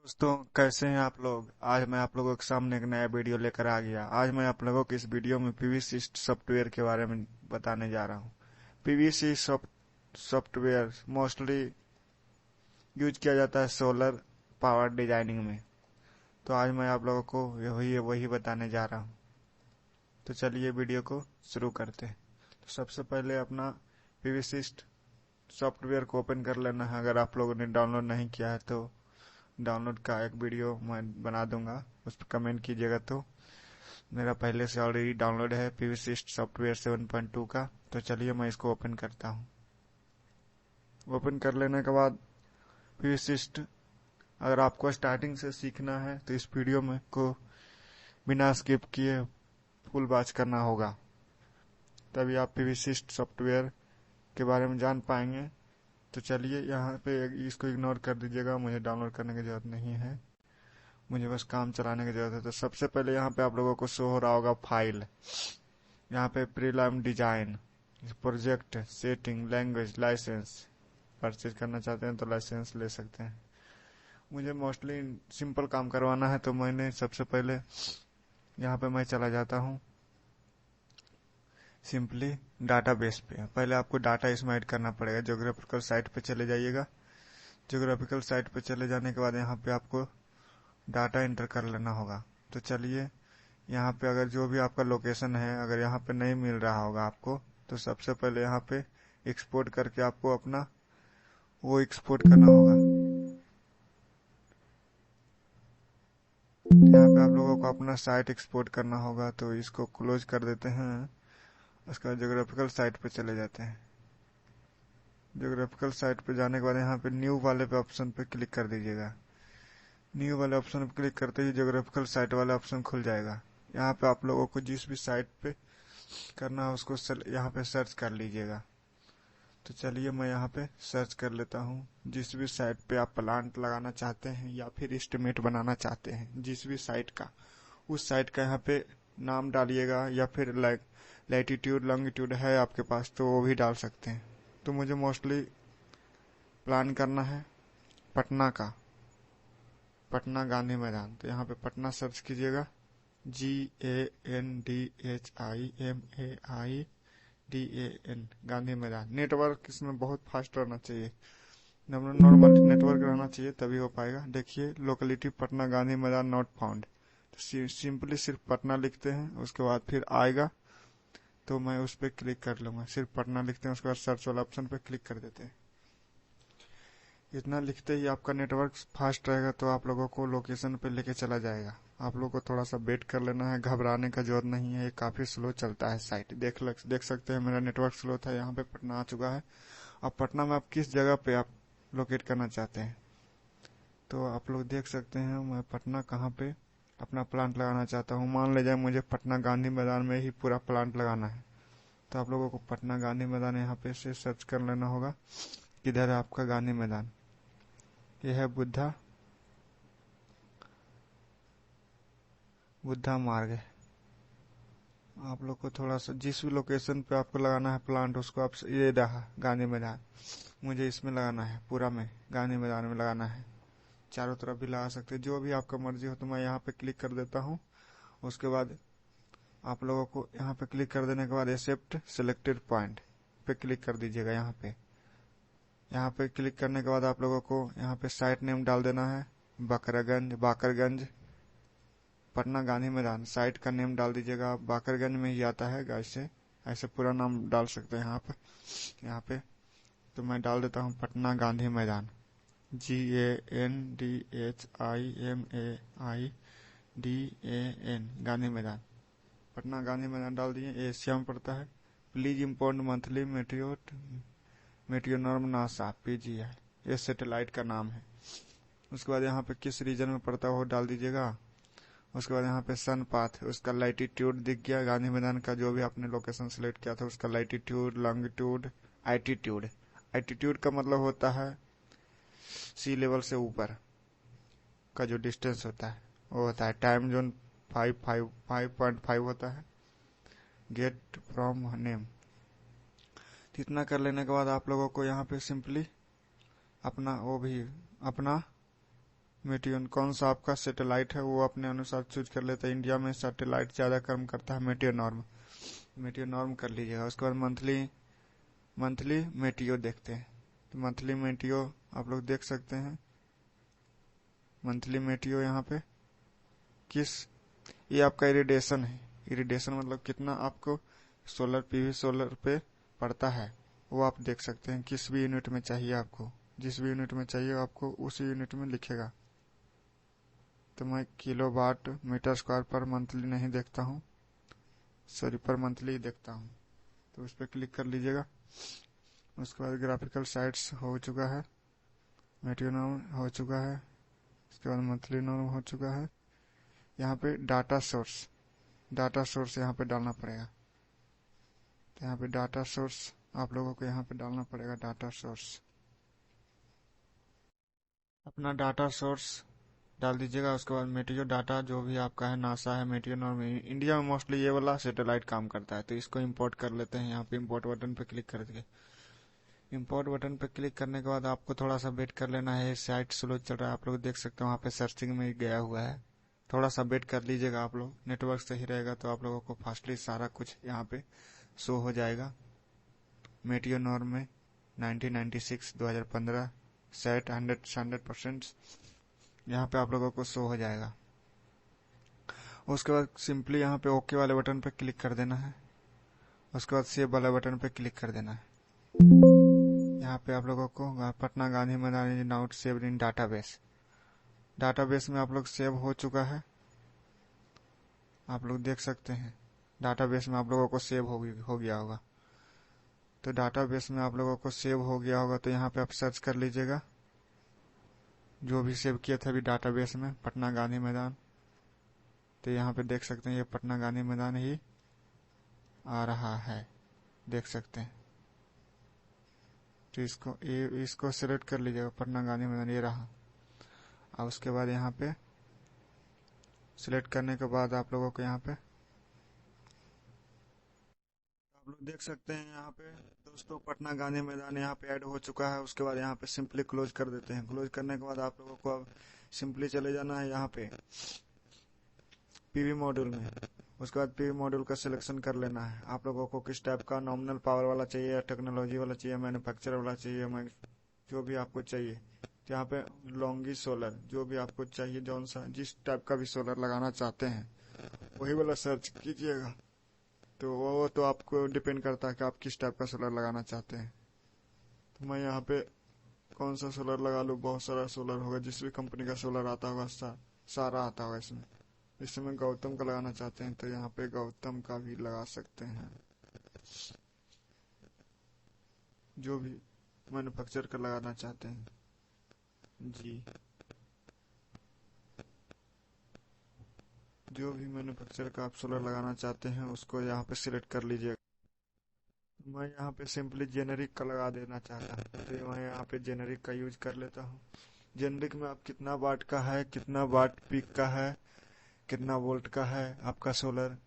दोस्तों, कैसे हैं आप लोग। आज मैं आप लोगों के सामने एक नया वीडियो लेकर आ गया। आज मैं आप लोगों को इस वीडियो में पीवीसी सॉफ्टवेयर के बारे में बताने जा रहा हूँ। पीवीसी सॉफ्टवेयर मोस्टली यूज किया जाता है सोलर पावर डिजाइनिंग में। तो आज मैं आप लोगों को वही वही बताने जा रहा हूँ। तो चलिए वीडियो को शुरू करते हैं। तो सबसे पहले अपना पीवीसी सॉफ्टवेयर को ओपन कर लेना है। अगर आप लोगों ने डाउनलोड नहीं किया है तो डाउनलोड का एक वीडियो मैं बना दूंगा, उस पर कमेंट कीजिएगा। तो मेरा पहले से ऑलरेडी डाउनलोड है पीवीसी सॉफ्टवेयर 7.2 का। तो चलिए मैं इसको ओपन करता हूँ। ओपन कर लेने के बाद पीवीसी, अगर आपको स्टार्टिंग से सीखना है तो इस वीडियो में को बिना स्किप किए फुल वॉच करना होगा, तभी आप पीवीसी सॉफ्टवेयर के बारे में जान पाएंगे। तो चलिए यहाँ पे इसको इग्नोर कर दीजिएगा, मुझे डाउनलोड करने की जरूरत नहीं है, मुझे बस काम चलाने की जरूरत है। तो सबसे पहले यहाँ पे आप लोगों को शो हो रहा होगा फाइल। यहाँ पे प्रीलाम design, project, setting, language, licence. Purchase करना चाहते हैं तो लाइसेंस ले सकते हैं। मुझे मोस्टली सिंपल काम करवाना है तो मैंने सबसे पहले यहाँ पे मैं चला जाता हूँ सिंपली डाटाबेस पे। पहले आपको डाटा इसमें ऐड करना पड़ेगा। ज्योग्राफिकल साइट पे चले जाइएगा। ज्योग्राफिकल साइट पे चले जाने के बाद यहाँ पे आपको डाटा एंटर कर लेना होगा। तो चलिए यहाँ पे अगर जो भी आपका लोकेशन है, अगर यहाँ पे नहीं मिल रहा होगा आपको, तो सबसे पहले यहाँ पे एक्सपोर्ट करके आपको अपना वो एक्सपोर्ट करना होगा। यहाँ पे आप लोगों को अपना साइट एक्सपोर्ट करना होगा, तो इसको क्लोज कर देते हैं। उसके बाद ज्योग्राफिकल साइट पे चले जाते हैं। ज्योग्राफिकल साइट पे जाने के बाद यहाँ पे न्यू वाले पे ऑप्शन पे क्लिक कर दीजिएगा। न्यू वाले ऑप्शन पे क्लिक करते ही ज्योग्राफिकल साइट वाला ऑप्शन खुल जाएगा। यहाँ पे आप लोगों को जिस भी साइट पे करना है उसको यहाँ पे सर्च कर लीजिएगा। तो चलिए मैं यहाँ पे सर्च कर लेता हूँ। जिस भी साइट पे आप प्लांट लगाना चाहते हैं या फिर एस्टिमेट बनाना चाहते हैं, जिस भी साइट का, उस साइट का यहाँ पे नाम डालिएगा, या फिर लैटिट्यूड लॉन्गिट्यूड है आपके पास तो वो भी डाल सकते हैं। तो मुझे मोस्टली प्लान करना है पटना का, पटना गांधी मैदान। तो यहाँ पे पटना सर्च कीजिएगा, GANDHIMAIDAN, गांधी मैदान। नेटवर्क इसमें बहुत फास्ट रहना चाहिए, नॉर्मल नेटवर्क रहना चाहिए तभी हो पाएगा। देखिए लोकेलिटी पटना गांधी मैदान नॉट फाउंड। तो सिंपली सिर्फ पटना लिखते हैं, उसके बाद फिर आएगा तो मैं उस पर क्लिक कर लूंगा। सिर्फ पटना लिखते हैं, उसके बाद सर्च वाला ऑप्शन पे क्लिक कर देते हैं। इतना लिखते ही आपका नेटवर्क फास्ट रहेगा तो आप लोगों को लोकेशन पे लेके चला जाएगा। आप लोगों को थोड़ा सा वेट कर लेना है, घबराने का जरूरत नहीं है। ये काफी स्लो चलता है साइट। देख सकते हैं मेरा नेटवर्क स्लो था। यहाँ पे पटना आ चुका है। अब पटना में आप किस जगह पे आप लोकेट करना चाहते हैं तो आप लोग देख सकते हैं मैं पटना कहाँ पे अपना प्लांट लगाना चाहता हूँ। मान लीजिए मुझे पटना गांधी मैदान में ही पूरा प्लांट लगाना है, तो आप लोगों को पटना गांधी मैदान यहाँ पे से सर्च कर लेना होगा। किधर है आपका गांधी मैदान? ये है बुद्धा मार्ग। आप लोग को थोड़ा सा जिस भी लोकेशन पे आपको लगाना है प्लांट, उसको आप ये रहा गांधी मैदान, मुझे इसमें लगाना है, पूरा में गांधी मैदान में लगाना है। चारों तरफ भी लगा सकते हैं, जो भी आपका मर्जी हो। तो मैं यहाँ पे क्लिक कर देता हूँ। उसके बाद आप लोगों को यहाँ पे क्लिक कर देने के बाद एक्सेप्ट सिलेक्टेड पॉइंट पे क्लिक कर दीजिएगा। यहाँ पे क्लिक करने के बाद आप लोगों को यहाँ पे साइट नेम डाल देना है, बाकरगंज पटना गांधी मैदान। साइट का नेम डाल दीजिएगा। आप बाकरगंज में ही आता है, ऐसे पूरा नाम डाल सकते हैं यहाँ पे। तो मैं डाल देता हूँ पटना गांधी मैदान, GANDHIMAIDAN, गांधी मैदान। पटना गांधी मैदान डाल दिए। एशिया में पड़ता है। प्लीज इम्पोर्ट मंथली मेट्रोनॉर्म नासा PGI, ये सैटेलाइट का नाम है। उसके बाद यहाँ पे किस रीजन में पड़ता है वो डाल दीजिएगा। उसके बाद यहाँ पे सन पाथ, उसका लाइटिट्यूड दिख गया। गांधी मैदान का जो भी आपने लोकेशन सिलेक्ट किया था उसका लाइटिट्यूड, लॉन्गिट्यूड, आइटीट्यूड। आइटीट्यूड का मतलब होता है सी लेवल से ऊपर का जो डिस्टेंस होता है वो होता है। टाइम जोन 5.5 होता है। Get from name. इतना कर लेने के बाद आप लोगों को यहाँ पे सिंपली अपना मेटियोन कौन सा आपका सैटेलाइट है वो अपने अनुसार चूज कर लेते हैं। इंडिया में सैटेलाइट ज़्यादा काम करता है मेटियो नॉर्म। मेटियो नॉर्म कर लीजिएगा। उसके बाद मंथली मंथली मेटियो देखते हैं। तो मंथली मेटियो आप लोग देख सकते हैं। मंथली मेटियो यहाँ पे किस, ये आपका इरिडेशन है। इरिडेशन मतलब कितना आपको सोलर पीवी सोलर पे पड़ता है वो आप देख सकते हैं। किस भी यूनिट में चाहिए आपको, जिस भी यूनिट में चाहिए आपको उसी यूनिट में लिखेगा। तो मैं किलोवाट मीटर स्क्वायर पर मंथली नहीं देखता हूँ, सॉरी पर मंथली ही देखता हूँ। तो उस पर क्लिक कर लीजिएगा। उसके बाद ग्राफिकल साइट्स हो चुका है, मेटियो नॉर्म हो चुका है, उसके बाद मंथली नॉर्म हो चुका है। यहाँ पे डाटा सोर्स यहाँ पे डालना पड़ेगा। तो यहाँ पे डाटा सोर्स आप लोगों को यहाँ पे डालना पड़ेगा। डाटा सोर्स, अपना डाटा सोर्स डाल दीजिएगा। उसके बाद मेटियो डाटा जो भी आपका है, नासा है, मेटियो नॉर्म। इंडिया में मोस्टली ये वाला सैटेलाइट काम करता है, तो इसको इंपोर्ट कर लेते हैं। यहाँ पे इंपोर्ट बटन पे क्लिक करके, इंपोर्ट बटन पे क्लिक करने के बाद आपको थोड़ा सा वेट कर लेना है। साइट स्लो चल रहा है, आप लोग देख सकते हो वहाँ पे सर्चिंग में गया हुआ है। थोड़ा सा वेट कर लीजिएगा आप लोग, नेटवर्क सही रहेगा तो आप लोगों को फास्टली सारा कुछ यहाँ पे शो हो जाएगा। मेटियो नॉर्म में 1996 2015 सेट 100% यहाँ पे आप लोगों को शो हो जाएगा। उसके बाद सिंपली यहाँ पे ओके वाले बटन पे क्लिक कर देना है। उसके बाद सेव वाले बटन पे क्लिक कर देना है। यहाँ पे आप लोगों को पटना गांधी मैदान is now saved in database. Database में आप लोग सेव हो चुका है, आप लोग देख सकते हैं। डाटाबेस में आप लोगों को सेव हो गया होगा। तो डाटाबेस में आप लोगों को सेव हो गया होगा, तो यहाँ पे आप सर्च कर लीजिएगा जो भी सेव किए थे अभी डाटाबेस में, पटना गांधी मैदान। तो यहाँ पे देख सकते हैं ये पटना गांधी मैदान ही आ रहा है, देख सकते हैं। तो इसको सिलेक्ट कर लीजिएगा, पटना गांधी मैदान ये रहा। और उसके बाद यहाँ पे सिलेक्ट करने के बाद आप लोगों को यहाँ पे आप लोग देख सकते हैं यहाँ पे दोस्तों पटना गांधी मैदान यहाँ पे ऐड हो चुका है। उसके बाद यहाँ पे सिंपली क्लोज कर देते हैं। क्लोज करने के बाद आप लोगों को अब सिंपली चले जाना है यहाँ पे पीवी मॉड्यूल में। उसके बाद पीवी मॉड्यूल का सिलेक्शन कर लेना है। आप लोगों को किस टाइप का, नॉमिनल पावर वाला चाहिए या टेक्नोलॉजी वाला चाहिए, मैन्युफैक्चर वाला चाहिए, जो भी आपको चाहिए। तो यहाँ पे लॉन्गी सोलर जो भी आपको चाहिए, जौन सा जिस टाइप का भी सोलर लगाना चाहते हैं वही वाला सर्च कीजिएगा। तो वो तो आपको डिपेंड करता है कि आप किस टाइप का सोलर लगाना चाहते हैं। तो मैं यहाँ पे कौन सा सोलर लगा लूँ, बहुत सारा सोलर होगा, जिस भी कंपनी का सोलर आता होगा सारा आता होगा इसमें। इसमें गौतम का लगाना चाहते हैं तो यहाँ पे गौतम का भी लगा सकते हैं। जो भी मैन्युफैक्चर का लगाना चाहते हैं जी, जो भी मैन्युफैक्चर का आप सोलर लगाना चाहते हैं उसको यहाँ पे सिलेक्ट कर लीजिएगा। मैं यहाँ पे सिंपली जेनेरिक का लगा देना चाहता हूँ, तो मैं यहाँ पे जेनेरिक का यूज कर लेता हूँ। जेनेरिक में आप कितना वाट का है, कितना वाट पीक का है, कितना वोल्ट का है आपका सोलर,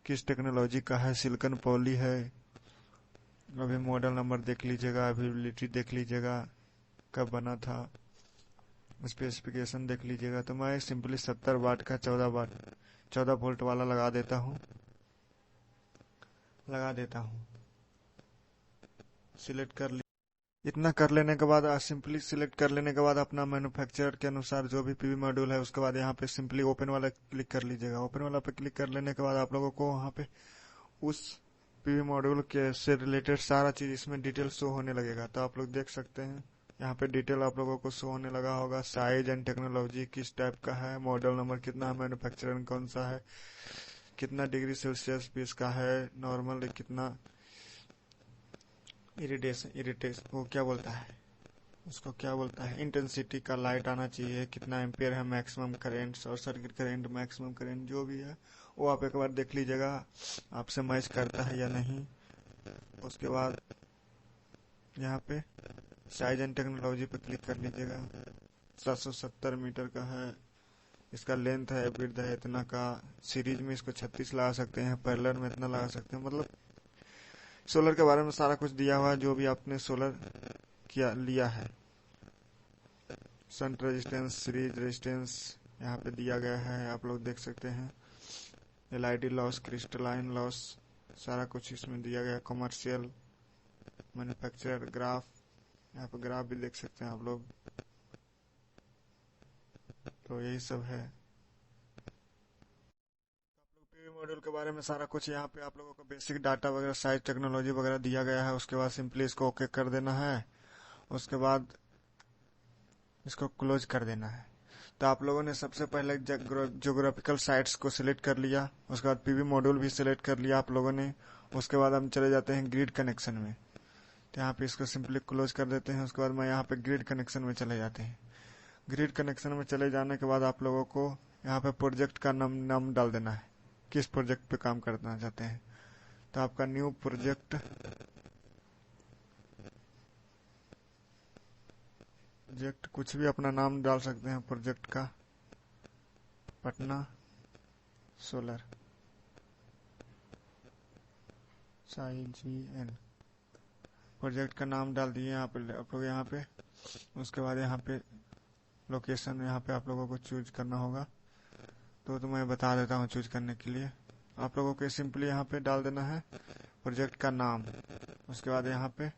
किस टेक्नोलॉजी का है, सिलिकॉन पॉली है, अभी मॉडल नंबर देख लीजिएगा, अवेलेबिलिटी देख लीजिएगा, कब बना था, स्पेसिफिकेशन देख लीजिएगा। तो मैं सिंपली 70 वाट का 14 वोल्ट वाला लगा देता हूँ सिलेक्ट कर इतना कर लेने के बाद सिंपली सिलेक्ट कर लेने के बाद अपना मैन्युफैक्चरर के अनुसार जो भी पीवी मॉड्यूल है उसके बाद यहाँ पे सिंपली ओपन वाला क्लिक कर लीजिएगा। ओपन वाला पे क्लिक कर लेने के बाद आप लोगों को वहाँ पे उस पीवी मॉड्यूल के से रिलेटेड सारा चीज इसमें डिटेल शो होने लगेगा। तो आप लोग देख सकते हैं यहाँ पे डिटेल आप लोगों को शो होने लगा होगा। साइज एंड टेक्नोलॉजी किस टाइप का है, मॉडल नंबर कितना है, मैन्युफैक्चरर कौन सा है, कितना डिग्री सेल्सियस पे इसका है, नॉर्मल कितना, इरिटेशन वो क्या बोलता है, उसको क्या बोलता है, इंटेंसिटी का लाइट आना चाहिए, कितना एम्पियर है, maximum current, short circuit current, maximum current, जो भी है वो आप एक बार देख लीजिएगा आपसे मैच करता है या नहीं। उसके बाद यहाँ पे साइज एंड टेक्नोलॉजी पे क्लिक कर लीजिएगा। 770 मीटर का है, इसका लेंथ है, विड्थ है इतना का, सीरीज में इसको 36 लगा सकते हैं, पैरेलल में इतना लगा सकते हैं। मतलब सोलर के बारे में सारा कुछ दिया हुआ है जो भी आपने सोलर लिया है। संट रेजिस्टेंस, सीरीज रेजिस्टेंस यहाँ पे दिया गया है, आप लोग देख सकते हैं। एलआईडी लॉस, क्रिस्टलाइन लॉस, सारा कुछ इसमें दिया गया है। कमर्शियल, मैन्युफैक्चरर, ग्राफ, यहाँ पे ग्राफ भी देख सकते हैं आप लोग। तो यही सब है। पीवी मॉड्यूल के बारे में सारा कुछ यहाँ पे आप लोगों को बेसिक डाटा वगैरह, साइज, टेक्नोलॉजी वगैरह दिया गया है। उसके बाद सिंपली इसको ओके कर देना है, उसके बाद इसको क्लोज कर देना है। तो आप लोगों ने सबसे पहले ज्योग्राफिकल साइट्स को सिलेक्ट कर लिया, उसके बाद पीवी मॉड्यूल भी सिलेक्ट कर लिया आप लोगों ने। उसके बाद हम चले जाते हैं ग्रिड कनेक्शन में। तो यहाँ पे इसको सिंपली क्लोज कर देते हैं। उसके बाद मैं यहाँ पे ग्रिड कनेक्शन में चले जाते हैं। ग्रिड कनेक्शन में चले जाने के बाद आप लोगों को यहाँ पे प्रोजेक्ट का नाम डाल देना है, किस प्रोजेक्ट पे काम करना चाहते हैं। तो आपका न्यू प्रोजेक्ट कुछ भी अपना नाम डाल सकते हैं प्रोजेक्ट का, पटना सोलर SIGN प्रोजेक्ट का नाम डाल दिए आप लोग यहाँ पे। उसके बाद यहाँ पे लोकेशन, यहाँ पे आप लोगों को चूज करना होगा। तो मैं बता देता हूँ चूज करने के लिए। आप लोगों को सिंपली यहाँ पे डाल देना है प्रोजेक्ट का नाम। उसके बाद यहाँ पे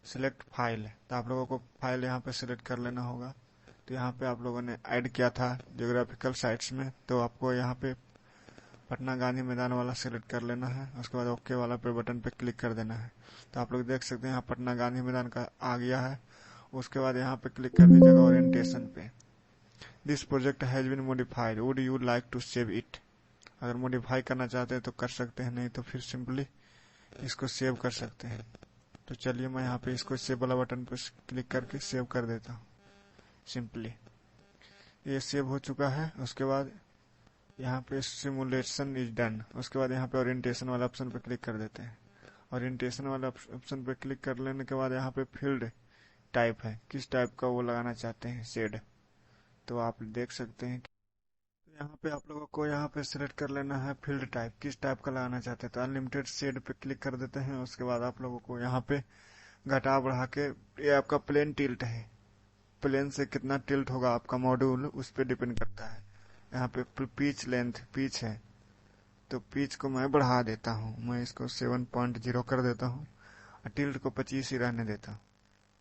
सिलेक्ट फाइल, तो आप लोगों को फाइल यहाँ पे सिलेक्ट कर लेना होगा। तो यहाँ पे आप लोगों ने ऐड किया था ज्योग्राफिकल साइट्स में, तो आपको यहाँ पे पटना गांधी मैदान वाला सिलेक्ट कर लेना है। उसके बाद ओके वाला पे बटन पे क्लिक कर देना है। तो आप लोग देख सकते हैं यहाँ पटना गांधी मैदान का आ गया है। उसके बाद यहाँ पे क्लिक कर दीजिएगा ओरिएंटेशन पे। This project has been modified, would you like to save it. अगर मॉडिफाई करना चाहते हैं तो कर सकते हैं, नहीं तो फिर सिंपली इसको सेव कर सकते हैं। तो चलिए मैं यहाँ पे इसको सेव वाला बटन पर क्लिक करके सेव कर देता हूँ। सिंपली ये सेव हो चुका है। उसके बाद यहाँ पे सिमुलेशन इज डन। उसके बाद यहाँ पे ओरिएंटेशन वाला ऑप्शन पे क्लिक कर देते हैं। ओरिएंटेशन वाला ऑप्शन पे क्लिक कर लेने के बाद यहाँ पे फील्ड टाइप है, किस टाइप का वो लगाना चाहते हैं शेड, तो आप देख सकते हैं। यहाँ पे आप लोगों को यहाँ पे सिलेक्ट कर लेना है फील्ड टाइप, किस टाइप का लगाना चाहते हैं। तो अनलिमिटेड शेड पे क्लिक कर देते हैं। उसके बाद आप लोगों को यहाँ पे घटा बढ़ा के, ये आपका प्लेन टिल्ट है, प्लेन से कितना टिल्ट होगा आपका मॉड्यूल उस पर डिपेंड करता है। यहाँ पे पिच लेंथ, पिच है तो पिच को मैं बढ़ा देता हूँ, मैं इसको 7.0 कर देता हूँ और टिल्ट को 25 ही रहने देता हूँ।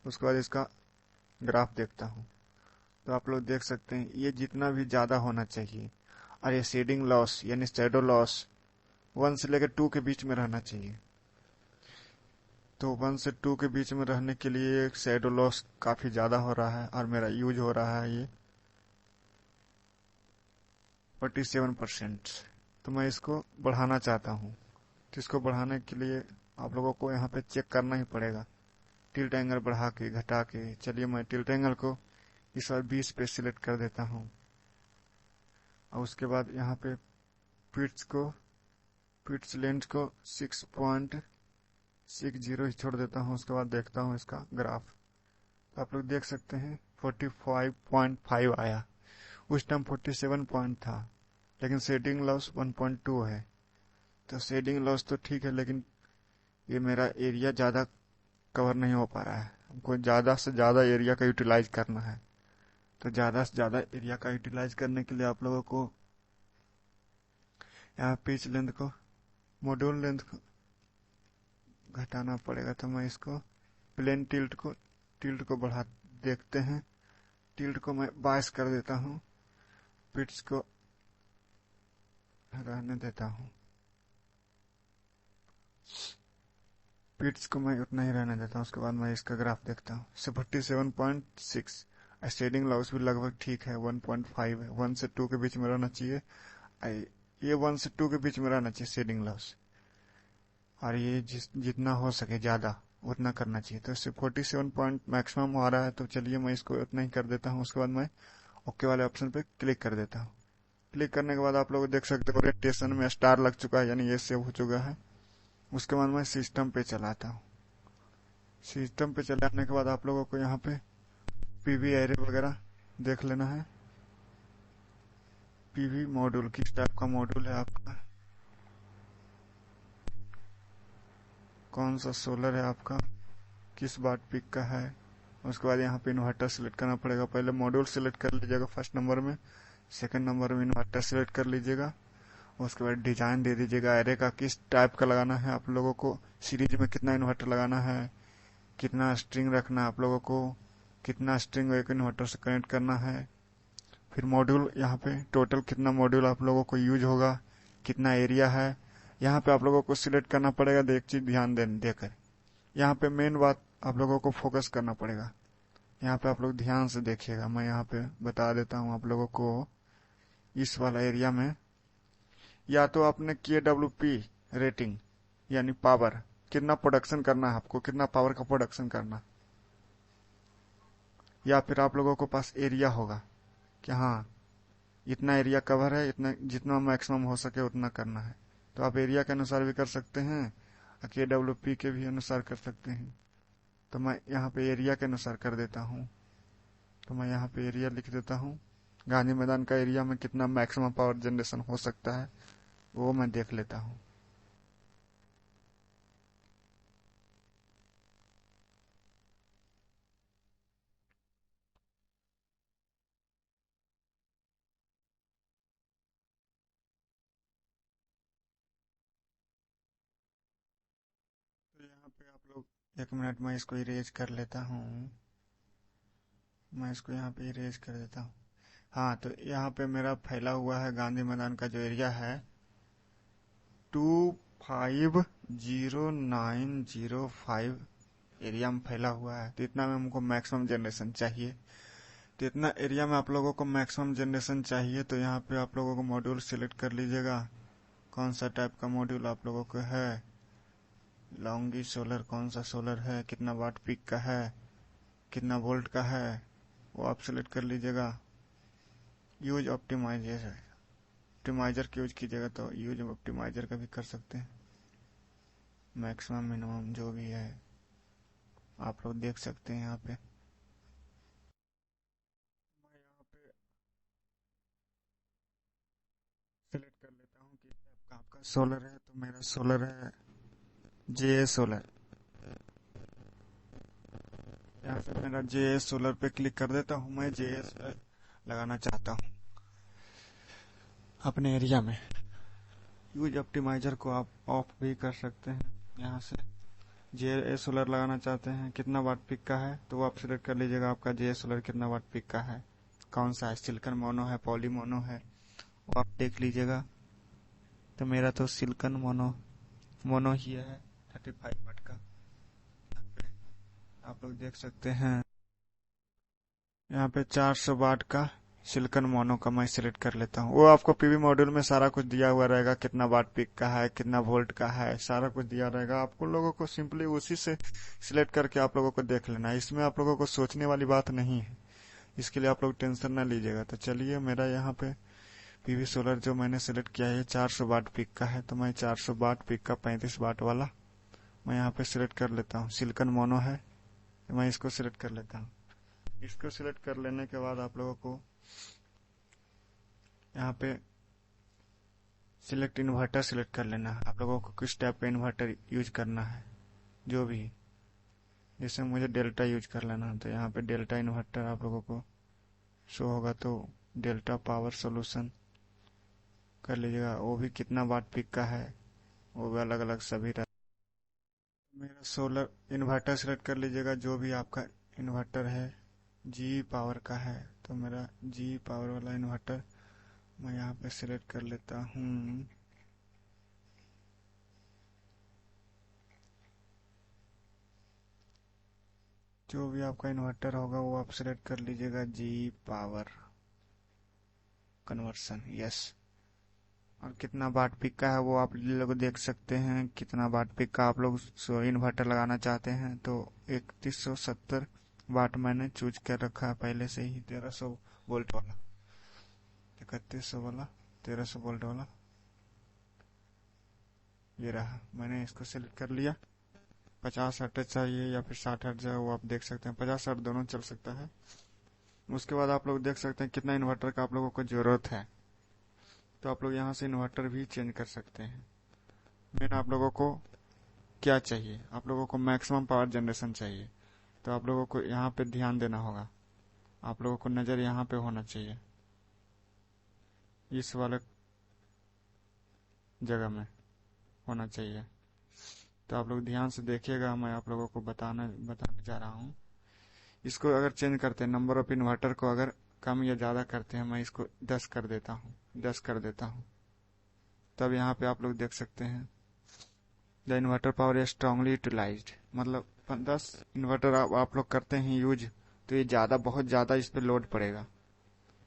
उसके बाद इसका ग्राफ देखता हूँ। तो आप लोग देख सकते हैं ये जितना भी ज्यादा होना चाहिए, और ये शेडिंग लॉस यानी शैडो लॉस 1 से लेकर 2 के बीच में रहना चाहिए। तो 1 से 2 के बीच में रहने के लिए शैडो लॉस काफी ज्यादा हो रहा है और मेरा यूज हो रहा है ये 47%। तो मैं इसको बढ़ाना चाहता हूँ। तो इसको बढ़ाने के लिए आप लोगों को यहाँ पे चेक करना ही पड़ेगा, टिल्ट एंगल बढ़ा के घटा के। चलिए मैं टिल्ट एंगल को इस बार 20 पे सिलेक्ट कर देता हूँ। और उसके बाद यहाँ पे पिच लेंथ को 6.60 ही छोड़ देता हूँ। उसके बाद देखता हूँ इसका ग्राफ। तो आप लोग देख सकते हैं 45.5 आया, उस टाइम 47 पॉइंट था, लेकिन शेडिंग लॉस 1.2 है। तो शेडिंग लॉस तो ठीक है, लेकिन ये मेरा एरिया ज्यादा कवर नहीं हो पा रहा है। हमको ज्यादा से ज्यादा एरिया का यूटिलाइज करना है। तो ज्यादा से ज्यादा एरिया का यूटिलाइज करने के लिए आप लोगों को यहाँ पिच लेंथ को, मॉड्यूल लेंथ को घटाना पड़ेगा। तो मैं इसको प्लेन टिल्ट को बढ़ा देखते हैं। टिल्ट को मैं 22 कर देता हूँ, पिच को रहने देता हूँ, पिच को मैं उतना ही रहने देता हूँ। उसके बाद मैं इसका ग्राफ देखता हूँ 47.6। शेडिंग लॉस भी लगभग ठीक है, 1.5 है, 1 से 2 के बीच में रहना चाहिए। ये 1 से 2 के बीच में रहना चाहिए शेडिंग लॉस, और ये जितना हो सके ज्यादा उतना करना चाहिए। तो इससे 47 पॉइंट मैक्सिमम आ रहा है। तो चलिए मैं इसको उतना ही कर देता हूँ। उसके बाद मैं ओके वाले ऑप्शन पे क्लिक कर देता हूँ। क्लिक करने के बाद आप लोग देख सकते हो ओरिएंटेशन में स्टार लग चुका है, यानी ये सेव हो चुका है। उसके बाद मैं सिस्टम पे चलाता हूँ। सिस्टम पे चलाने के बाद आप लोगों को यहाँ पे पीवी एरे वगैरह देख लेना है। पीवी मॉड्यूल किस टाइप का मॉड्यूल है आपका, कौन सा सोलर है आपका, किस वाट पीक का है, उसके बाद यहाँ पे इन्वर्टर सिलेक्ट करना पड़ेगा। पहले मॉड्यूल सिलेक्ट कर लीजिएगा फर्स्ट नंबर में, सेकंड नंबर में इन्वर्टर सिलेक्ट कर लीजिएगा। उसके बाद डिजाइन दे दीजिएगा एरे का, किस टाइप का लगाना है आप लोगों को, सीरीज में कितना इन्वर्टर लगाना है, कितना स्ट्रिंग रखना है आप लोगों को, कितना स्ट्रिंग एक इन्वर्टर से कनेक्ट करना है। फिर मॉड्यूल, यहाँ पे टोटल कितना मॉड्यूल आप लोगों को यूज होगा, कितना एरिया है, यहाँ पे आप लोगों को सिलेक्ट करना पड़ेगा। एक चीज ध्यान देकर यहाँ पे मेन बात आप लोगों को फोकस करना पड़ेगा। यहाँ पे आप लोग ध्यान से देखिएगा, मैं यहाँ पे बता देता हूँ आप लोगों को। इस वाला एरिया में या तो आपने KWP रेटिंग यानी पावर कितना प्रोडक्शन करना है आपको, कितना पावर का प्रोडक्शन करना, या फिर आप लोगों को पास एरिया होगा कि हाँ इतना एरिया कवर है, इतना जितना मैक्सिमम हो सके उतना करना है, तो आप एरिया के अनुसार भी कर सकते हैं और KWP के भी अनुसार कर सकते हैं। तो मैं यहाँ पे एरिया के अनुसार कर देता हूँ। तो मैं यहाँ पे एरिया लिख देता हूँ। गांधी मैदान का एरिया में कितना मैक्सिमम पावर जनरेशन हो सकता है वो मैं देख लेता हूँ। तो यहाँ पे आप लोग 1 मिनट में इसको इरेज कर लेता हूँ। मैं इसको यहाँ पे इरेज कर देता हूँ। हाँ, तो यहाँ पे मेरा फैला हुआ है गांधी मैदान का जो एरिया है 250,905 एरिया में फैला हुआ है। तो इतना में हमको मैक्सिमम जनरेशन चाहिए। तो इतना एरिया में आप लोगों को मैक्सिमम जनरेशन चाहिए। तो यहाँ पे आप लोगों को मॉड्यूल सिलेक्ट कर लीजिएगा, कौन सा टाइप का मॉड्यूल आप लोगों को है। लॉन्गी सोलर, कौन सा सोलर है, कितना वाट पीक का है, कितना वोल्ट का है, वो आप सिलेक्ट कर लीजिएगा। यूज ऑप्टिमाइजर का यूज कीजिएगा तो यूज ऑप्टिमाइजर का भी कर सकते हैं। मैक्सिमम मिनिमम जो भी है आप लोग देख सकते हैं यहाँ पे। मैं यहाँ पे सिलेक्ट कर लेता हूँ कि आपका सोलर है, तो मेरा सोलर है JA सोलर। यहाँ पे मेरा JA सोलर पे क्लिक कर देता हूँ। मैं JA सोलर लगाना चाहता हूँ अपने एरिया में। यूज ऑप्टिमाइजर को आप ऑफ भी कर सकते हैं। यहाँ से JA सोलर लगाना चाहते हैं, कितना वाट पिक का है तो वो आप सिलेक्ट कर लीजिएगा। आपका JA सोलर कितना वाट पिक का है, कौन सा है, सिलिकॉन मोनो है, पॉली मोनो है, वो आप देख लीजिएगा। तो मेरा तो सिलिकॉन मोनो ही है 35 वाट का। आप लोग देख सकते हैं यहाँ पे 400 वाट का सिलिकॉन मोनो का मैं सिलेक्ट कर लेता हूँ। वो आपको पीवी मॉड्यूल में सारा कुछ दिया हुआ रहेगा, कितना वाट पिक का है, कितना वोल्ट का है, सारा कुछ दिया रहेगा। आपको लोगों को सिंपली उसी से सिलेक्ट करके आप लोगों को देख लेना है। इसमें आप लोगों को सोचने वाली बात नहीं है, इसके लिए आप लोग टेंशन ना लीजिएगा। तो चलिए, मेरा यहाँ पे पीवी सोलर जो मैंने सिलेक्ट किया है 400 वाट पिक का है, तो मैं 400 वाट पिक का 35 वाट वाला मैं यहाँ पे सिलेक्ट कर लेता हूँ। सिलिकॉन मोनो है तो मैं इसको सिलेक्ट कर लेता हूँ। इसको सिलेक्ट कर लेने के बाद आप लोगों को यहाँ पे सिलेक्ट इन्वर्टर सिलेक्ट कर लेना है। आप लोगों को किस टाइप का इन्वर्टर यूज करना है, जो भी, जैसे मुझे डेल्टा यूज कर लेना है तो यहाँ पे डेल्टा इन्वर्टर आप लोगों को शो होगा, तो डेल्टा पावर सोल्यूशन कर लीजिएगा। वो भी कितना वाट पिक का है वो भी अलग अलग सभी रहता है। मेरा सोलर इन्वर्टर सिलेक्ट कर लीजिएगा, जो भी आपका इन्वर्टर है जी पावर का है, तो मेरा जी पावर वाला इन्वर्टर मैं यहाँ पे सिलेक्ट कर लेता हूँ। जो भी आपका इन्वर्टर होगा वो आप सिलेक्ट कर लीजिएगा, जी पावर कन्वर्सन, यस। और कितना वाट पिक का है वो आप लोग देख सकते हैं। कितना वाट पिक का आप लोग इन्वर्टर लगाना चाहते हैं, तो 3170 वाट मैंने चूज कर रखा है पहले से ही। 1300 वोल्ट वाला, 3100 वाला, 1300 वोल्ट वाला ये रहा। मैंने इसको सिलेक्ट कर लिया। 50-60 चाहिए या फिर 60 जो है वो आप देख सकते हैं, 50-60 दोनों चल सकता है। उसके बाद आप लोग देख सकते हैं कितना इन्वर्टर का आप लोगों को जरूरत है, तो आप लोग यहाँ से इन्वर्टर भी चेंज कर सकते हैं। मेन आप लोगों को क्या चाहिए, आप लोगों को मैक्सिमम पावर जनरेशन चाहिए, तो आप लोगों को यहाँ पे ध्यान देना होगा, आप लोगों को नज़र यहाँ पे होना चाहिए, इस वाले जगह में होना चाहिए। तो आप लोग ध्यान से देखिएगा, मैं आप लोगों को बताने जा रहा हूँ। इसको अगर चेंज करते हैं, नंबर ऑफ इन्वर्टर को अगर कम या ज़्यादा करते हैं, मैं इसको 10 कर देता हूँ, 10 कर देता हूँ। तब यहाँ पे आप लोग देख सकते हैं the inverter power is strongly utilised, मतलब 10 इन्वर्टर आप लोग करते हैं यूज, तो ये ज़्यादा, बहुत ज़्यादा इस पे लोड पड़ेगा,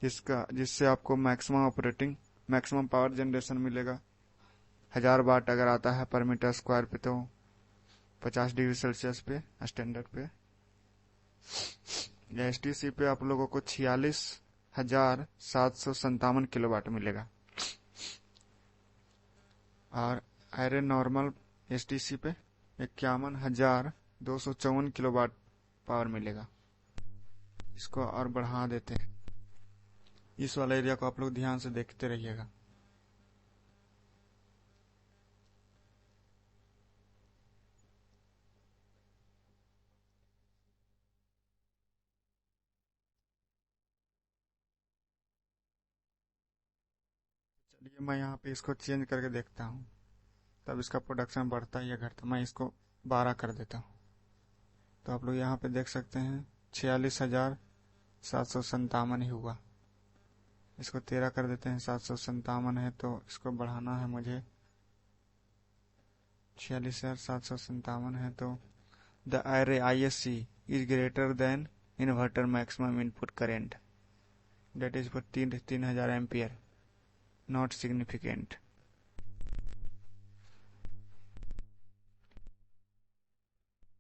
जिससे आपको मैक्सिमम पावर जनरेशन मिलेगा। 1000 वाट अगर आता है पर मीटर स्क्वायर पे, तो 50 डिग्री सेल्सियस पे स्टैंडर्ड पे, या एसटीसी पे आप लोगों को 46,757 किलोवाट मिलेगा। और आयरन नॉर्मल एसटीसी पे 51,254 किलोवाट पावर मिलेगा। इसको और बढ़ा देते हैं, इस वाला एरिया को आप लोग ध्यान से देखते रहिएगा। चलिए मैं यहाँ पे इसको चेंज करके देखता हूँ, तब इसका प्रोडक्शन बढ़ता है या घटता। मैं इसको 12 कर देता हूँ, तो आप लोग यहाँ पे देख सकते हैं 46,757 ही हुआ। इसको 13 कर देते हैं, 757 है तो इसको बढ़ाना है मुझे, 46,757 है तो the array ISC is greater than inverter maximum input current, that is for 3000 ampere, not significant.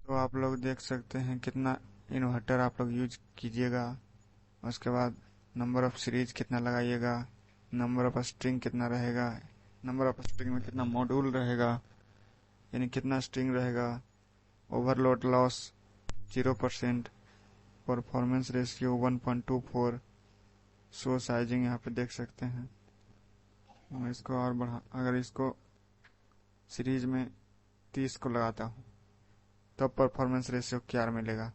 तो आप लोग देख सकते हैं कितना इन्वर्टर आप लोग यूज कीजिएगा, उसके बाद नंबर ऑफ सीरीज कितना लगाइएगा, नंबर ऑफ स्ट्रिंग कितना रहेगा, नंबर ऑफ स्ट्रिंग में कितना मॉड्यूल रहेगा, यानी कितना स्ट्रिंग रहेगा, overload loss 0%, performance ratio 1.24, show sizing यहाँ पे देख सकते हैं। मैं इसको और बढ़ा, अगर इसको सीरीज में 30 को लगाता हूँ तब परफॉर्मेंस रेशियो क्या मिलेगा।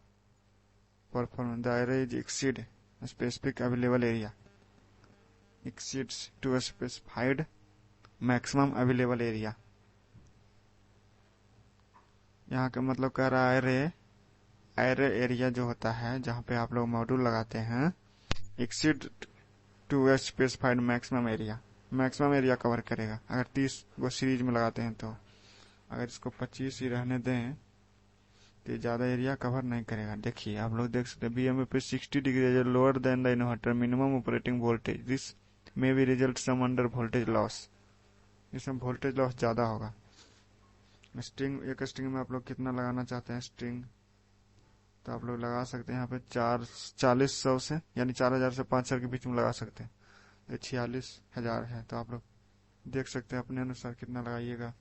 Performance the array is exceed specific available area, exceeds to specified maximum available area. यहाँ का मतलब कह रहा है एरे एरिया जो होता है जहाँ पे आप लोग मॉड्यूल लगाते हैं, exceed to specified maximum area cover करेगा अगर 30 वो सीरीज में लगाते हैं। तो अगर इसको 25 ही रहने दें तो ज्यादा एरिया कवर नहीं करेगा। देखिए आप लोग देख सकते हैं BMP 60 degree lower than the inverter minimum operating voltage, this may be result sum under voltage loss, इसमें वोल्टेज लॉस ज्यादा होगा। स्ट्रिंग, एक स्ट्रिंग में आप लोग कितना लगाना चाहते हैं स्ट्रिंग, तो आप लोग लगा सकते हैं यहाँ पे 40,000 से, यानी 4,000 से 5,000 के बीच में लगा सकते हैं। ये 46,000 है, तो आप लोग देख सकते हैं अपने अनुसार कितना लगाइएगा,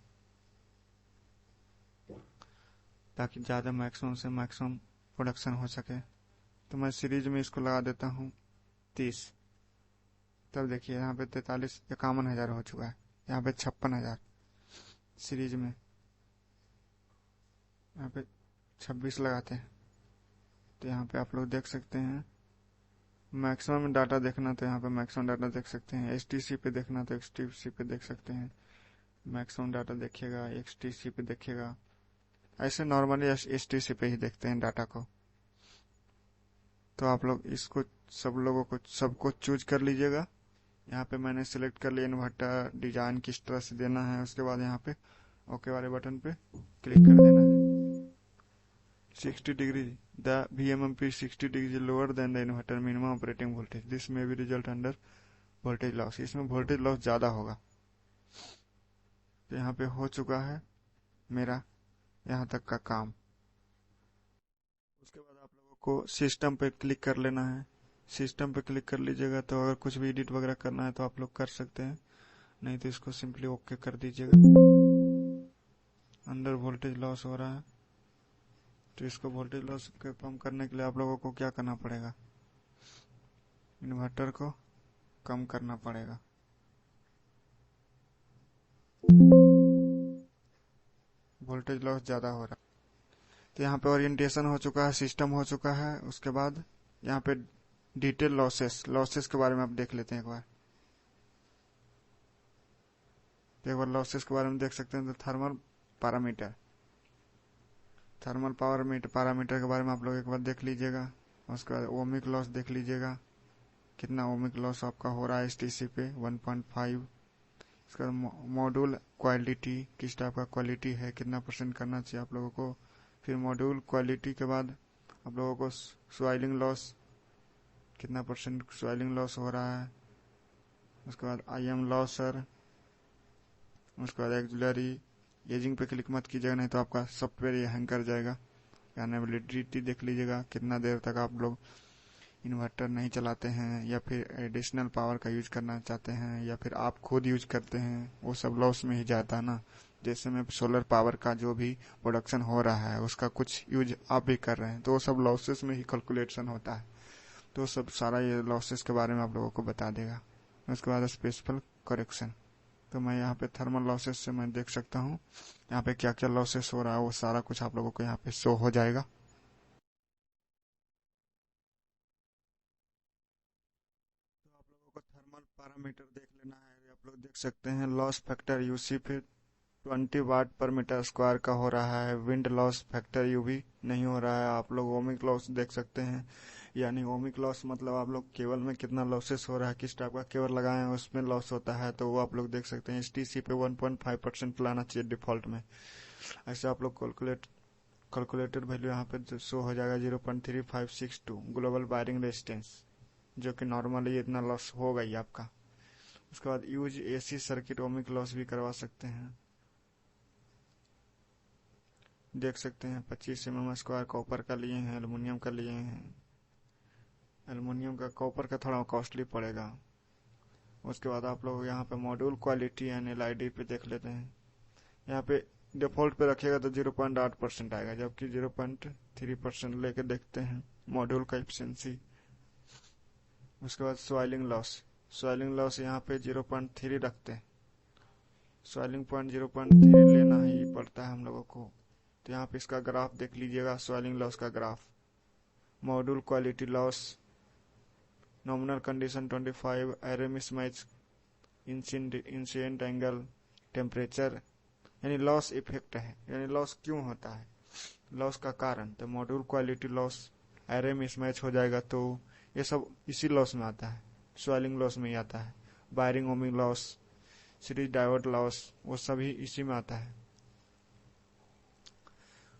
ताकि ज़्यादा मैक्सिमम से मैक्सिमम प्रोडक्शन हो सके। तो मैं सीरीज में इसको लगा देता हूँ 30, तब देखिए यहाँ पे 51,000 हो चुका है, यहाँ पे 56,000 सीरीज में, यहाँ पे 26 लगाते हैं तो यहाँ पे आप लोग देख सकते हैं मैक्सिमम डाटा देखना, तो यहाँ पे मैक्सिमम डाटा देख सकते हैं। एचटीसी पे देखना तो एचटीसी पे देख सकते हैं, मैक्सिमम डाटा देखिएगा, एक्सटीसी पे देखिएगा। ऐसे नॉर्मली एचटीसी पे ही देखते हैं डाटा को। तो आप लोग इसको सबको चूज कर लीजिएगा। यहाँ पे मैंने सिलेक्ट कर लिया इन्वर्टर डिजाइन किस तरह से देना है, उसके बाद यहाँ पे ओके वाले बटन पे क्लिक कर देना है। 60 degree the VMMP 60 degree lower than the inverter minimum operating voltage, this में भी रिजल्ट अंडर वोल्टेज लॉस, इसमें वोल्टेज लॉस ज्यादा होगा। तो यहाँ पे हो चुका है मेरा यहाँ तक का काम। उसके बाद आप लोगों को सिस्टम पे क्लिक कर लेना है। सिस्टम पे क्लिक कर लीजिएगा तो अगर कुछ भी एडिट वगैरह करना है तो आप लोग कर सकते हैं, नहीं तो इसको सिंपली ओके कर दीजिएगा। अंडर वोल्टेज लॉस हो रहा है, तो इसको वोल्टेज लॉस को कम करने के लिए आप लोगों को क्या करना पड़ेगा, इन्वर्टर को कम करना पड़ेगा। वोल्टेज लॉस ज्यादा हो रहा है, तो यहाँ पे ओरिएंटेशन हो चुका है, सिस्टम हो चुका है। उसके बाद यहाँ पे डिटेल लॉसेस के बारे में आप देख लेते हैं एक बार। तो एक बार लॉसेस के बारे में देख सकते हैं। तो थर्मल पावर पैरामीटर के बारे में आप लोग एक बार देख लीजिएगा। उसके बाद ओमिक लॉस देख लीजिएगा, कितना ओमिक लॉस आपका हो रहा है एसटीसी पे 1.5। इसके बाद मॉड्यूल क्वालिटी, किस टाइप का क्वालिटी है, कितना परसेंट करना चाहिए आप लोगों को। फिर मॉड्यूल क्वालिटी के बाद आप लोगों को स्वाइलिंग लॉस, कितना परसेंट स्वेलिंग लॉस हो रहा है। उसके बाद IM लॉसर। उसके बाद एक्जुलरी। एजिंग पे क्लिक मत कीजिएगा, नहीं तो आपका सॉफ्टवेयर ये हैंग कर जाएगा। एनेबिलिटी देख लीजिएगा, कितना देर तक आप लोग इन्वर्टर नहीं चलाते हैं या फिर एडिशनल पावर का यूज करना चाहते हैं या फिर आप खुद यूज करते हैं, वो सब लॉस में ही जाता है ना। जैसे में सोलर पावर का जो भी प्रोडक्शन हो रहा है उसका कुछ यूज आप भी कर रहे हैं, तो वो सब लॉसेस में ही कैलकुलेशन होता है। तो सब सारा ये लॉसेस के बारे में आप लोगों को बता देगा। उसके बाद स्पेसिफिक करेक्शन। तो मैं यहाँ पे थर्मल लॉसेस से मैं देख सकता हूँ यहाँ पे क्या क्या लॉसेस हो रहा है, वो सारा कुछ आप लोगों को यहाँ पे शो हो जाएगा। तो आप लोगों को थर्मल पैरामीटर देख लेना है। आप लोग देख सकते हैं लॉस फैक्टर यूसी पे 20 वाट पर मीटर स्क्वायर का हो रहा है। विंड लॉस फैक्टर यूवी नहीं हो रहा है। आप लोग ओमिक लॉस देख सकते हैं, यानी ओमिक लॉस मतलब आप लोग केबल में कितना लॉसेस हो रहा है, किस टाइप का केबल लगाए हैं उसमें लॉस होता है, तो वो आप लोग देख सकते हैं। एसटीसी पे 1.5% लाना चाहिए डिफॉल्ट में। ऐसे आप लोग कैलकुलेटेड वैल्यू यहाँ पे शो हो जाएगा 0.3562 ग्लोबल वायरिंग रेजिस्टेंस, जो कि नॉर्मली इतना लॉस होगा ही आपका। उसके बाद use AC circuit ohmic loss भी करवा सकते हैं। देख सकते हैं 25 mm स्क्वायर कॉपर का लिए हैं, एल्युमिनियम का लिए हैं। एल्युमिनियम का, कॉपर का थोड़ा कॉस्टली पड़ेगा। उसके बाद आप लोग यहाँ पे मॉड्यूल क्वालिटी एंड LID पे देख लेते हैं। यहाँ पे डिफॉल्ट पे रखिएगा तो 0.8% आएगा, जबकि 0.3% लेके देखते हैं मॉड्यूल का एफिशिएंसी। उसके बाद स्वेलिंग लॉस यहाँ पे 0.3 रखते हैं। स्वेलिंग पॉइंट 0.3 लेना ही पड़ता है हम लोगों को। तो यहाँ पे इसका ग्राफ देख लीजिएगा, स्वेलिंग लॉस का graph. Module quality loss, nominal condition 25, array mismatch, incident angle, temperature, यानी लॉस इफेक्ट है, यानी लॉस क्यों होता है, लॉस का कारण। तो module quality loss, array mismatch हो जाएगा तो ये सब इसी लॉस में आता है, स्वेलिंग लॉस में ही आता है। Wiring ohmic loss, series diode loss, वो सभी इसी में आता है।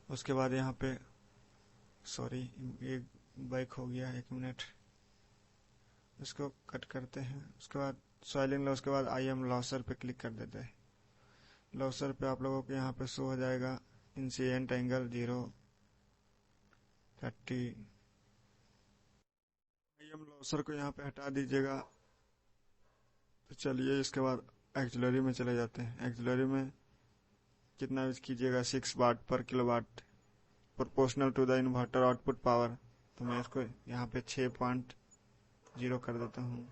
उसके बाद यहाँ पे सॉरी एक बाइक हो गया, 1 मिनट, इसको कट करते हैं। उसके बाद स्वेलिंग लॉस के बाद IM लॉसर पे क्लिक कर देते हैं। लॉसर पे आप लोगों को यहाँ पे शो हो जाएगा इंसिडेंट एंगल 0.30। IM लॉसर को यहाँ पे हटा दीजिएगा। तो चलिए इसके बाद एक्जुलरी में चले जाते हैं। एक्जुलरी में कितना यूज कीजिएगा, 6 वाट पर kilowatt proportional to the inverter output power. तो मैं इसको यहाँ पे 6.0 कर देता हूँ।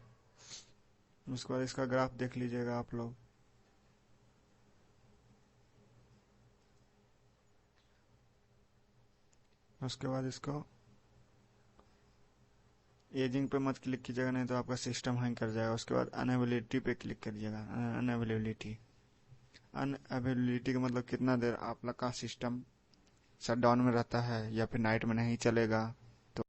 उसके बाद इसका ग्राफ देख लीजिएगा आप लोग। उसके बाद इसको एजिंग पे मत क्लिक कीजिएगा, नहीं तो आपका सिस्टम हैंग कर जाएगा। उसके बाद अनअवेलेबिलिटी पे क्लिक करिएगा। अनअवेलेबिलिटी का मतलब कितना देर आप लोग का सिस्टम शट डाउन में रहता है या फिर नाइट में नहीं चलेगा। तो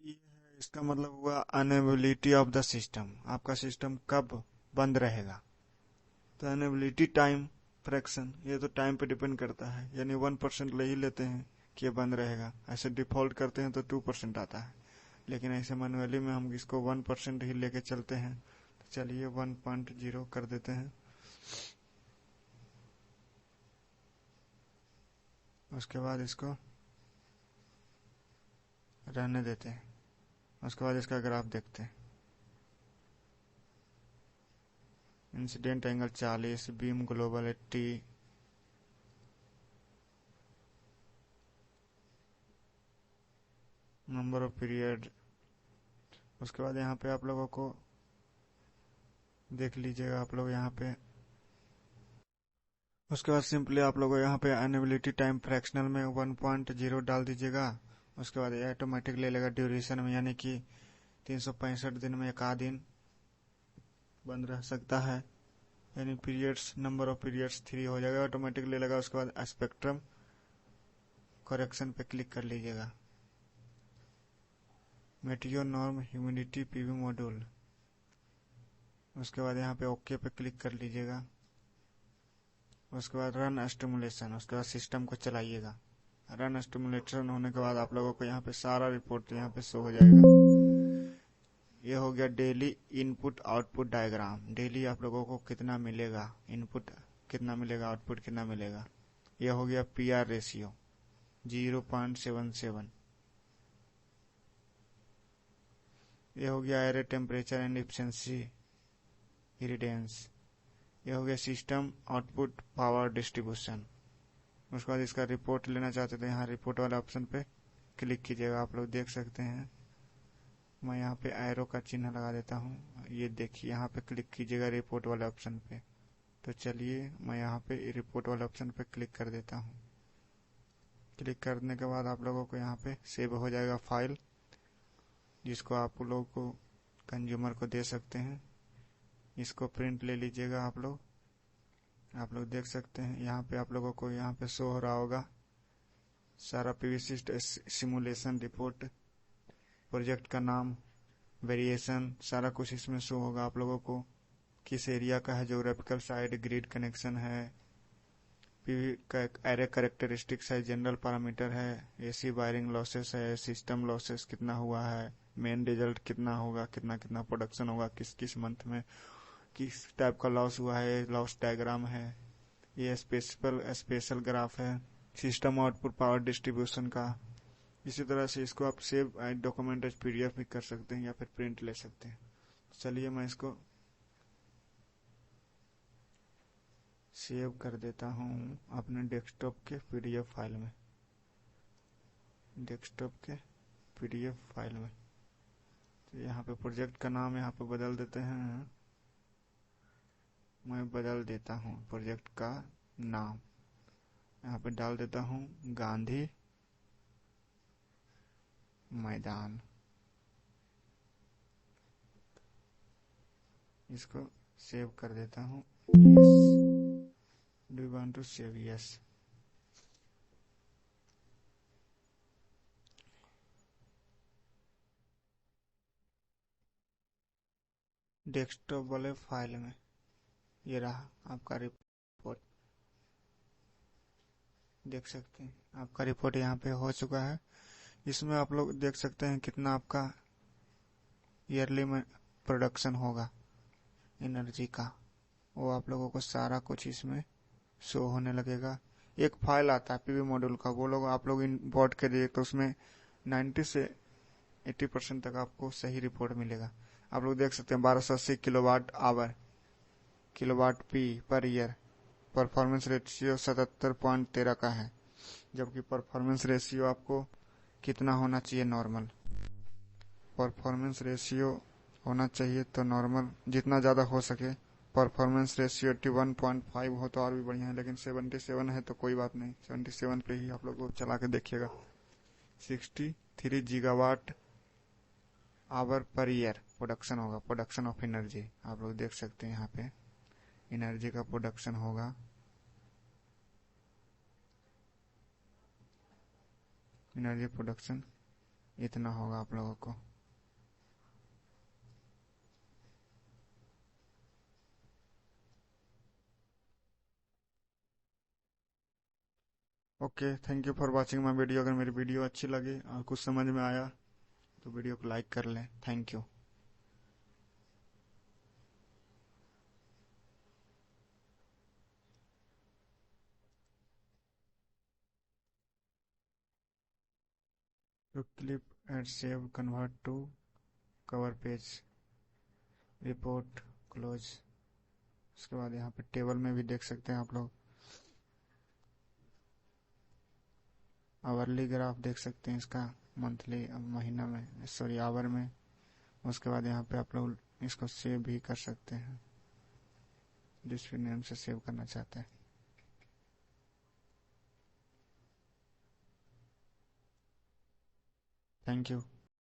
ये है, इसका मतलब हुआ अनअवेलेबिलिटी ऑफ द सिस्टम, आपका सिस्टम कब बंद रहेगा। तो अनअवेलेबिलिटी टाइम फ्रैक्शन, ये तो टाइम पे डिपेंड करता है, यानी 1% ले ही लेते हैं कि ये बंद रहेगा। ऐसे डिफॉल्ट करते हैं तो 2% आता है, लेकिन ऐसे मैनुअली में हम इसको 1% ही लेके चलते हैं। तो चलिए 1.0 कर देते हैं। उसके बाद इसको रहने देते हैं। उसके बाद इसका ग्राफ देखते हैं। Incident angle 40, beam global 80, number of period. उसके बाद यहाँ पे आप लोगों को देख लीजिएगा, आप लोग यहाँ पे उसके बाद सिंपली आप लोगों को यहाँ पे अनेबिलिटी टाइम फ्रैक्शनल में 1.0 डाल दीजिएगा। उसके बाद ये ऑटोमेटिक ले लेगा ड्यूरेशन में, यानी कि 365 दिन में एक आध दिन बंद रह सकता है, यानी पीरियड्स नंबर ऑफ पीरियड्स 3 हो जाएगा, ऑटोमेटिक ले लेगा। उसके बाद स्पेक्ट्रम करेक्शन पे क्लिक कर लीजिएगा। Mateo norm humidity PV module, उसके बाद यहाँ पे ओके पे क्लिक कर लीजिएगा। उसके बाद रन स्टिमुलेशन, उसके बाद सिस्टम को चलाइएगा। रन स्टिमुलेशन होने के बाद आप लोगों को यहाँ पे सारा रिपोर्ट यहाँ पे शो हो जाएगा। ये हो गया daily input output diagram. Daily आप लोगों को कितना मिलेगा, इनपुट कितना मिलेगा, आउटपुट कितना मिलेगा। यह हो गया पीआर रेशियो 0.77। यह हो गया एरे टेम्परेचर एंड इफिशिएंसी इरिडेंस। यह हो गया सिस्टम आउटपुट पावर डिस्ट्रीब्यूशन। उसके बाद इसका रिपोर्ट लेना चाहते थे, यहाँ रिपोर्ट वाले ऑप्शन पे क्लिक कीजिएगा। आप लोग देख सकते हैं, मैं यहाँ पे एरो का चिन्ह लगा देता हूँ। ये देखिए, यहाँ पे क्लिक कीजिएगा रिपोर्ट वाले ऑप्शन पे। तो चलिए मैं यहाँ पे रिपोर्ट वाले ऑप्शन पे क्लिक कर देता हूँ। क्लिक करने के बाद आप लोगों को यहाँ पे सेव हो जाएगा फाइल, जिसको आप लोगों को कंज्यूमर को दे सकते हैं। इसको प्रिंट ले लीजिएगा आप लोग देख सकते हैं यहाँ पे आप लोगों को यहाँ पे शो हो रहा होगा सारा पीवीसी सिमुलेशन रिपोर्ट, प्रोजेक्ट का नाम, वेरिएशन, सारा कुछ इसमें शो होगा आप लोगों को। किस एरिया का है, ज्योग्राफिकल साइड, ग्रिड कनेक्शन है, पीवी का एरे कैरेक्टरिस्टिक्स है, जनरल पैरामीटर है, एसी वायरिंग लॉसेस है, सिस्टम लॉसेस कितना हुआ है, मेन रिजल्ट कितना होगा, कितना कितना प्रोडक्शन होगा, किस किस मंथ में किस टाइप का लॉस हुआ है, लॉस डायग्राम है। ये स्पेशल ग्राफ है सिस्टम आउटपुट पावर डिस्ट्रीब्यूशन का। इसी तरह से इसको आप सेव डॉक्यूमेंट एज पीडीएफ भी कर सकते हैं या फिर प्रिंट ले सकते हैं। चलिए मैं इसको सेव कर देता हूँ अपने डेस्कटॉप के पीडीएफ फाइल में। डेस्कटॉप के पीडीएफ फाइल में तो यहाँ पे प्रोजेक्ट का नाम यहाँ पे बदल देते हैं। मैं बदल देता हूँ प्रोजेक्ट का नाम, यहाँ पे डाल देता हूँ गांधी मैदान। इसको सेव कर देता हूँ। Yes, do you want to save? Yes. Desktop वाले फाइल में ये रहा आपका रिपोर्ट, देख सकते हैं आपका रिपोर्ट यहाँ पे हो चुका है। इसमें आप लोग देख सकते हैं कितना आपका ईयरली में प्रोडक्शन होगा एनर्जी का, वो आप लोगों को सारा कुछ इसमें शो होने लगेगा। एक फाइल आता है पीवी मॉड्यूल का, वो लोग आप लोग इंपोर्ट करिए तो उसमें 90 से 80% तक आपको सही रिपोर्ट मिलेगा। आप लोग देख सकते हैं 1280 kilowatt hour, kilowatt P per year. Performance ratio 77.13 का है, जबकि परफॉर्मेंस रेशियो आपको कितना होना चाहिए, नॉर्मल परफॉर्मेंस रेशियो होना चाहिए। तो नॉर्मल जितना ज़्यादा हो सके। परफॉर्मेंस रेशियो 81.5 हो तो और भी बढ़िया है, लेकिन 77 है तो कोई बात नहीं, 77 पे ही आप लोग को चला के देखिएगा। 63 gigawatt hour per year production होगा, प्रोडक्शन ऑफ एनर्जी। आप लोग देख सकते हैं यहाँ पे एनर्जी का प्रोडक्शन होगा। एनर्जी प्रोडक्शन इतना होगा आप लोगों को। Okay, thank you for watching my video. अगर मेरी वीडियो अच्छी लगी और कुछ समझ में आया तो वीडियो को लाइक कर लें। Thank you. तो click and save convert to cover page, report close. उसके बाद यहाँ पे टेबल में भी देख सकते हैं आप लोग आवरली ग्राफ देख सकते हैं इसका, मंथली महीना में, सॉरी आवर में। उसके बाद यहाँ पे आप लोग इसको सेव भी कर सकते हैं जिस भी नेम से सेव करना चाहते हैं। Thank you.